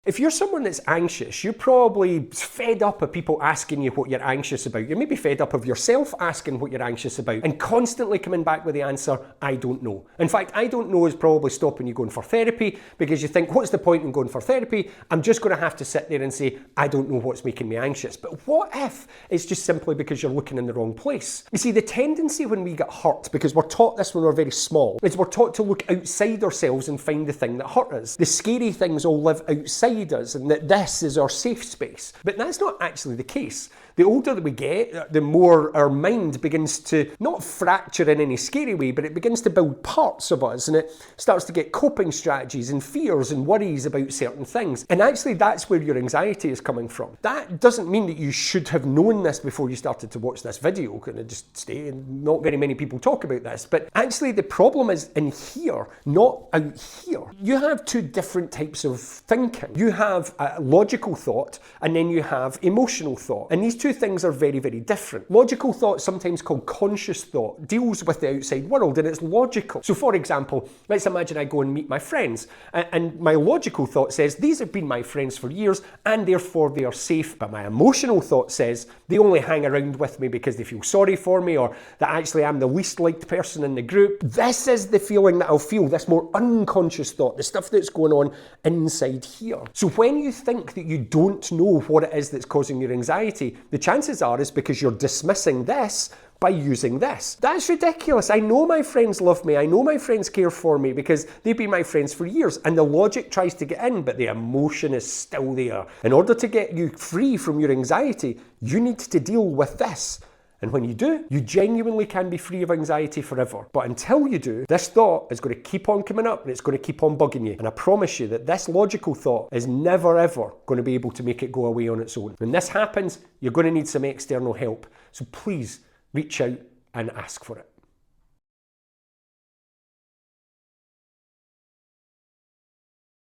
If you're someone that's anxious, you're probably fed up of people asking you what you're anxious about. You're maybe fed up of yourself asking what you're anxious about and constantly coming back with the answer, I don't know. In fact, I don't know is probably stopping you going for therapy because you think, what's the point in going for therapy? I'm just going to have to sit there and say, I don't know what's making me anxious. But what if it's just simply because you're looking in the wrong place? You see, the tendency when we get hurt, because we're taught this when we're very small, is we're taught to look outside ourselves and find the thing that hurt us. The scary things all live outside us and that this is our safe space. But that's not actually the case. The older that we get, the more our mind begins to not fracture in any scary way, but it begins to build parts of us and it starts to get coping strategies and fears and worries about certain things. And actually that's where your anxiety is coming from. That doesn't mean that you should have known this before you started to watch this video. Can I just stay? Not very many people talk about this, but actually the problem is in here, not out here. You have two different types of thinking. You have a logical thought and then you have emotional thought. And these two things are very, very different. Logical thought, sometimes called conscious thought, deals with the outside world and it's logical. So for example, let's imagine I go and meet my friends and my logical thought says, these have been my friends for years and therefore they are safe. But my emotional thought says, they only hang around with me because they feel sorry for me or that actually I'm the least liked person in the group. This is the feeling that I'll feel, this more unconscious thought, the stuff that's going on inside here. So when you think that you don't know what it is that's causing your anxiety, the chances are is because you're dismissing this by using this. That's ridiculous. I know my friends love me. I know my friends care for me because they've been my friends for years. And the logic tries to get in, but the emotion is still there. In order to get you free from your anxiety, you need to deal with this. And when you do, you genuinely can be free of anxiety forever. But until you do, this thought is going to keep on coming up and it's going to keep on bugging you. And I promise you that this logical thought is never ever going to be able to make it go away on its own. When this happens, you're going to need some external help. So please reach out and ask for it.